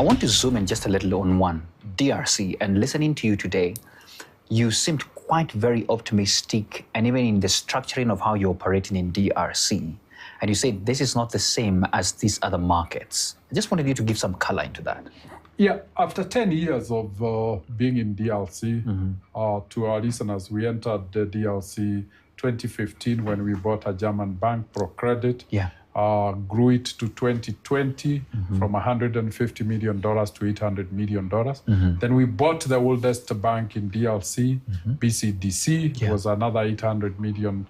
I want to zoom in just a little on one, DRC, and listening to you today, you seemed quite very optimistic, and even in the structuring of how you're operating in DRC. And you said this is not the same as these other markets. I just wanted you to give some color into that. Yeah, after 10 years of being in DRC, to our listeners, we entered the DRC 2015 when we bought a German bank, ProCredit. Yeah. Grew it to 2020 from $150 million to $800 million. Then we bought the oldest bank in DRC, BCDC. Yeah. It was another $800 million.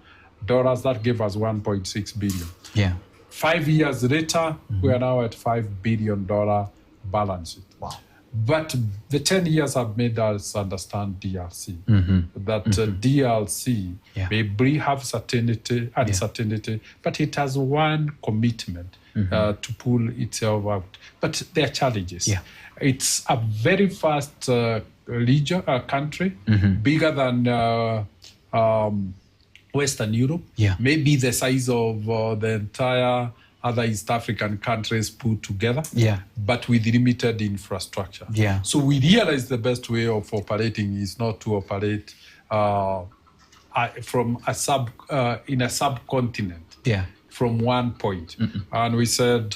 That gave us $1.6 billion. Yeah. 5 years later, we are now at $5 billion balance sheet. Wow. But the 10 years have made us understand DRC. That DRC may have certainty, uncertainty, but it has one commitment to pull itself out. But there are challenges. Yeah. It's a very fast country, bigger than Western Europe, maybe the size of the entire other East African countries put together, but with limited infrastructure. So we realize the best way of operating is not to operate from a in a subcontinent, from one point. And we said,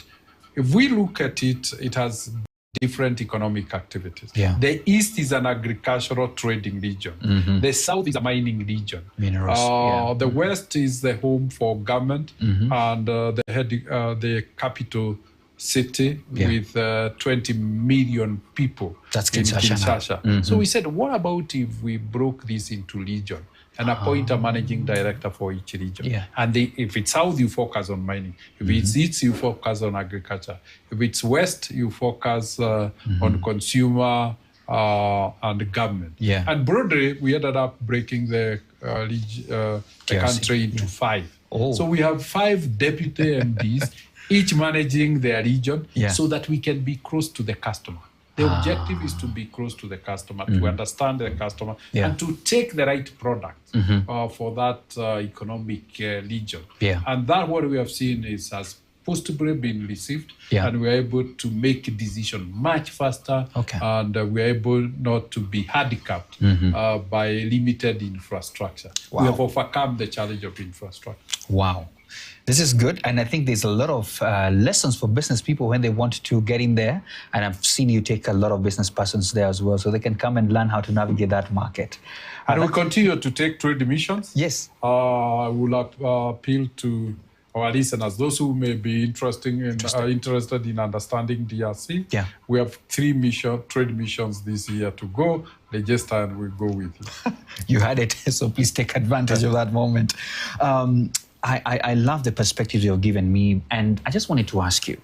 if we look at it, it has different economic activities. The East is an agricultural trading region. The South is a mining region. Minerals. The West is the home for government and the capital city with 20 million people. That's Kinshasa. So we said, what about if we broke this into region and appoint a managing director for each region? And if it's South, you focus on mining. If it's East, you focus on agriculture. If it's West, you focus on consumer and government. And broadly, we ended up breaking the country into 5. So we have 5 deputy MDs, each managing their region, so that we can be close to the customer. The objective is to be close to the customer, to understand the customer, and to take the right product for that economic region. And that what we have seen is has positively been received, and we are able to make a decision much faster, and we are able not to be handicapped by limited infrastructure. We have overcome the challenge of infrastructure. Wow. This is good, and I think there's a lot of lessons for business people when they want to get in there, and I've seen you take a lot of business persons there as well, so they can come and learn how to navigate that market. And we continue to take trade missions. Yes. I would appeal to our listeners, those who may be interested in understanding DRC. We have 3 trade missions this year to go. Register and we'll go with you. You had it, so please take advantage of that moment. I love the perspective you've given me, and I just wanted to ask you,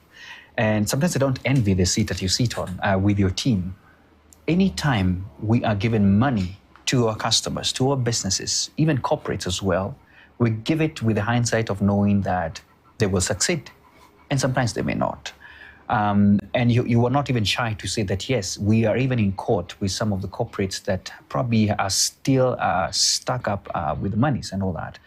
and sometimes I don't envy the seat that you sit on with your team. Anytime we are giving money to our customers, to our businesses, even corporates as well, we give it with the hindsight of knowing that they will succeed, and sometimes they may not. And you were not even shy to say that, yes, we are even in court with some of the corporates that probably are still stuck up with the monies and all that.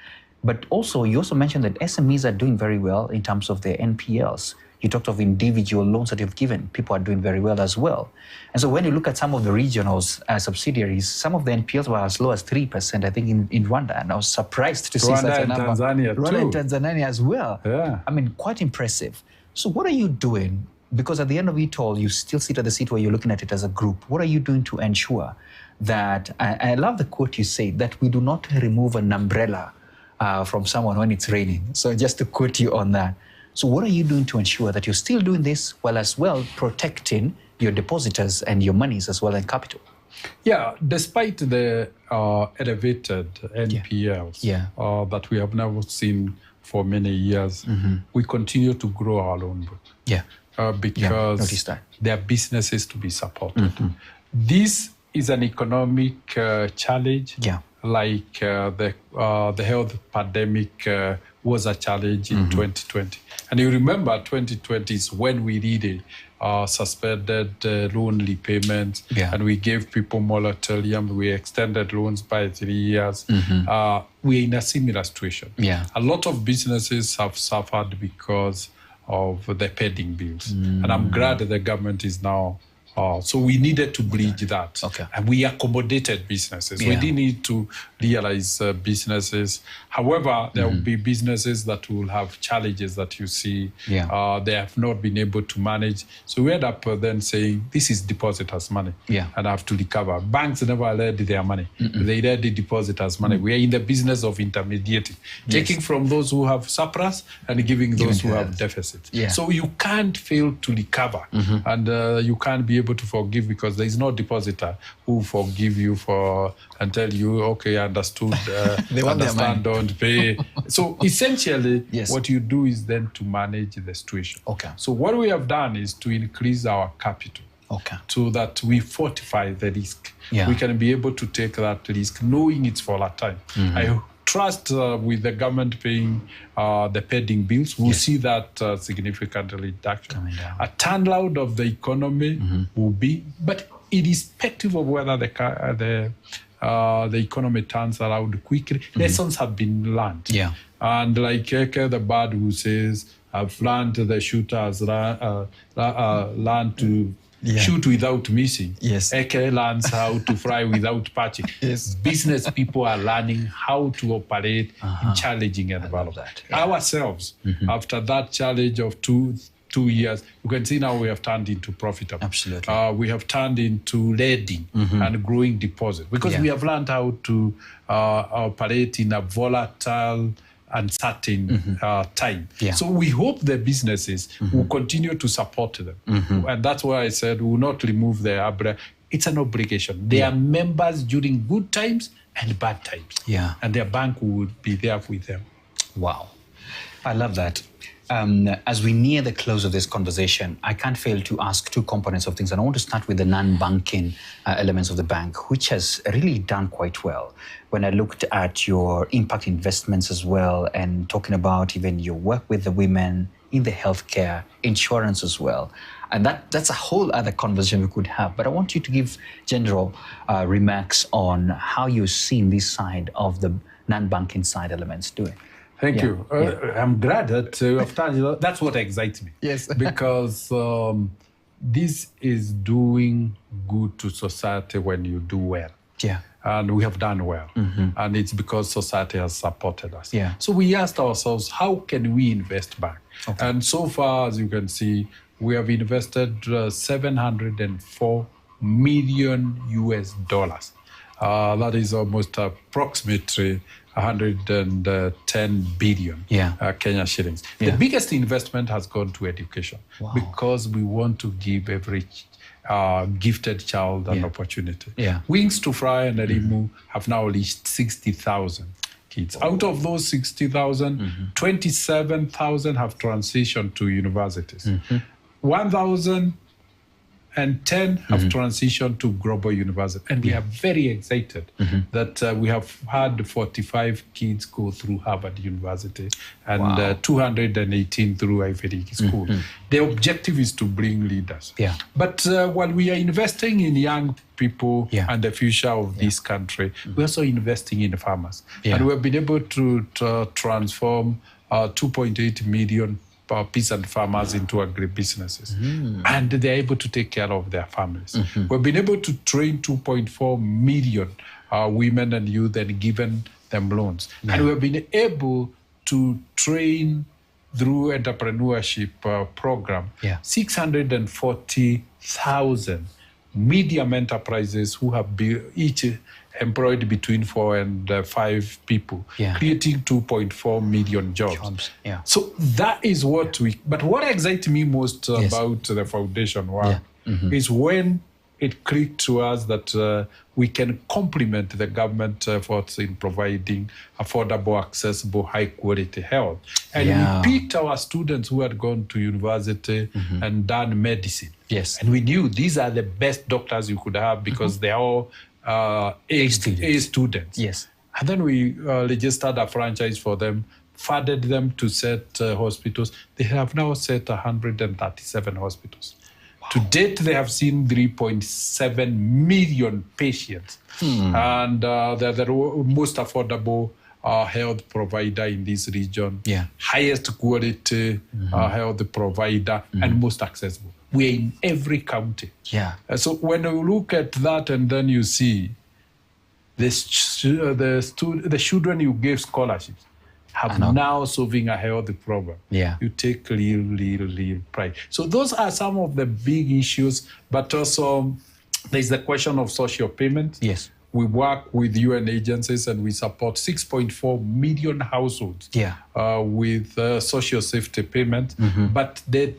But also, you also mentioned that SMEs are doing very well in terms of their NPLs. You talked of individual loans that you've given. People are doing very well as well. And so when you look at some of the regional subsidiaries, some of the NPLs were as low as 3%, I think, in Rwanda. And I was surprised to see such a number. Rwanda and Tanzania as well. I mean, quite impressive. So what are you doing? Because at the end of it all, you still sit at the seat where you're looking at it as a group. What are you doing to ensure that, I love the quote you say, that we do not remove an umbrella from someone when it's raining. So just to quote you on that. So what are you doing to ensure that you're still doing this while as well protecting your depositors and your monies as well and capital? Yeah, despite the elevated NPLs that we have never seen for many years, we continue to grow our loan book. Because there are businesses to be supported. This is an economic challenge. Like the health pandemic was a challenge in 2020. And you remember 2020 is when we really suspended loan repayments and we gave people moratorium. We extended loans by 3 years. We're in a similar situation. A lot of businesses have suffered because of the pending bills. And I'm glad that the government is now. So we needed to bridge that. And we accommodated businesses. We didn't need to realize businesses. However, there will be businesses that will have challenges that you see they have not been able to manage. So we end up then saying, this is depositors' money and I have to recover. Banks never lend their money. They lend the depositors' money. We are in the business of intermediating, taking from those who have surplus and giving those who have deficit. So you can't fail to recover and you can't be able to forgive because there is no depositor who forgive you for and tell you, okay, I understood, they want understand, don't pay. So essentially, what you do is then to manage the situation. So what we have done is to increase our capital so that we fortify the risk. We can be able to take that risk knowing it's volatile. I trust with the government paying the pending bills, we'll see that significant reduction. A turnaround of the economy will be, but irrespective of whether the economy turns around quickly, lessons have been learned. And like Eke, the bird who says, I've learned the shooter has learned to shoot without missing. Eke learns how to fly without patching. Business people are learning how to operate in challenging environments. Ourselves, after that challenge of two years, you can see now we have turned into profitable. We have turned into lending and growing deposit because we have learned how to operate in a volatile uncertain time. So we hope the businesses will continue to support them. And that's why I said we will not remove the umbrella. It's an obligation. They are members during good times and bad times. And their bank will be there with them. Wow. I love that. As we near the close of this conversation, I can't fail to ask two components of things. And I want to start with the non-banking elements of the bank, which has really done quite well. When I looked at your impact investments as well, and talking about even your work with the women in the healthcare, insurance as well. And that's a whole other conversation we could have. But I want you to give general remarks on how you're seeing this side of the non-banking side elements doing. Thank you. I'm glad that you've done. That's what excites me. Because this is doing good to society when you do well. And we have done well. And it's because society has supported us. So we asked ourselves, how can we invest back? And so far, as you can see, we have invested $704 million US. That is almost approximately 110 billion Kenya shillings. The biggest investment has gone to education because we want to give every gifted child an opportunity. Wings to Fly and Elimu have now reached 60,000 kids. Out of those 60,000, 27,000 have transitioned to universities. 1,010 have transitioned to global university. And we are very excited that we have had 45 kids go through Harvard University and 218 through Ivy League School. The objective is to bring leaders. But while we are investing in young people and the future of this country, we're also investing in farmers. And we've been able to transform 2.8 million peasant farmers into agribusinesses. And they're able to take care of their families. We've been able to train 2.4 million women and youth and given them loans. And we've been able to train through entrepreneurship program 640,000 medium enterprises who have each employed between 4 and 5 people, creating 2.4 million jobs. So that is what but what excites me most about the foundation work is when it clicked to us that we can complement the government efforts in providing affordable, accessible, high-quality health. And we picked our students who had gone to university and done medicine. And we knew these are the best doctors you could have because they're all A students. And then we registered a franchise for them, funded them to set hospitals. They have now set 137 hospitals. To date, they have seen 3.7 million patients. And they're the most affordable health provider in this region, Yeah. highest quality health provider, and most accessible. We're in every county. Yeah. So when you look at that and then you see the children you gave scholarships have now solving a health problem. Yeah. You take real pride. So those are some of the big issues, but also there's the question of social payment. Yes. We work with UN agencies and we support 6.4 million households with social safety payment. But the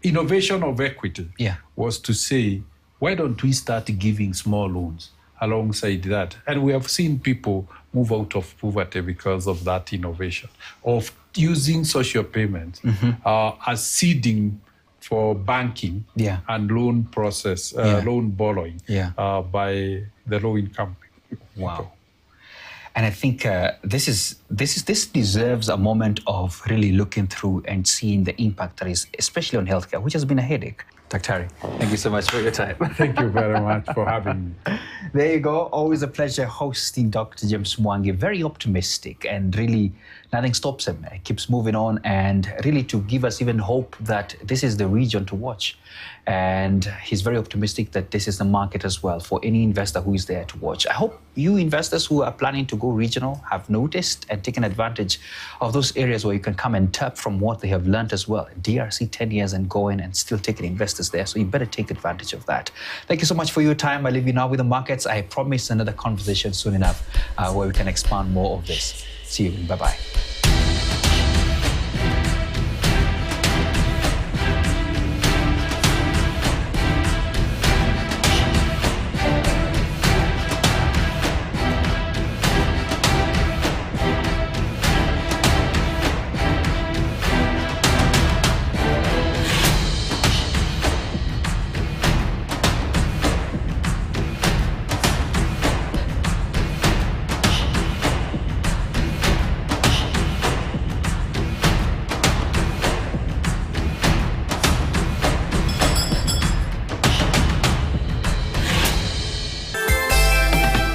innovation of equity was to say, why don't we start giving small loans alongside that? And we have seen people move out of poverty because of that innovation of using social payment as seeding for banking and loan process, loan borrowing by the low-income people. Wow. And I think this deserves a moment of really looking through and seeing the impact there is, especially on healthcare, which has been a headache. Dr. Harry, thank you so much for your time. Thank you very much for having me. There you go. Always a pleasure hosting Dr. James Mwangi. Very optimistic, and really nothing stops him. He keeps moving on, and really to give us even hope that this is the region to watch. And he's very optimistic that this is the market as well for any investor who is there to watch. I hope you investors who are planning to go regional have noticed and taken advantage of those areas where you can come and tap from what they have learned as well. DRC 10 years and going and still taking investors there. So you better take advantage of that. Thank you so much for your time. I leave you now with the markets. I promise another conversation soon enough where we can expand more of this. See you. Bye-bye.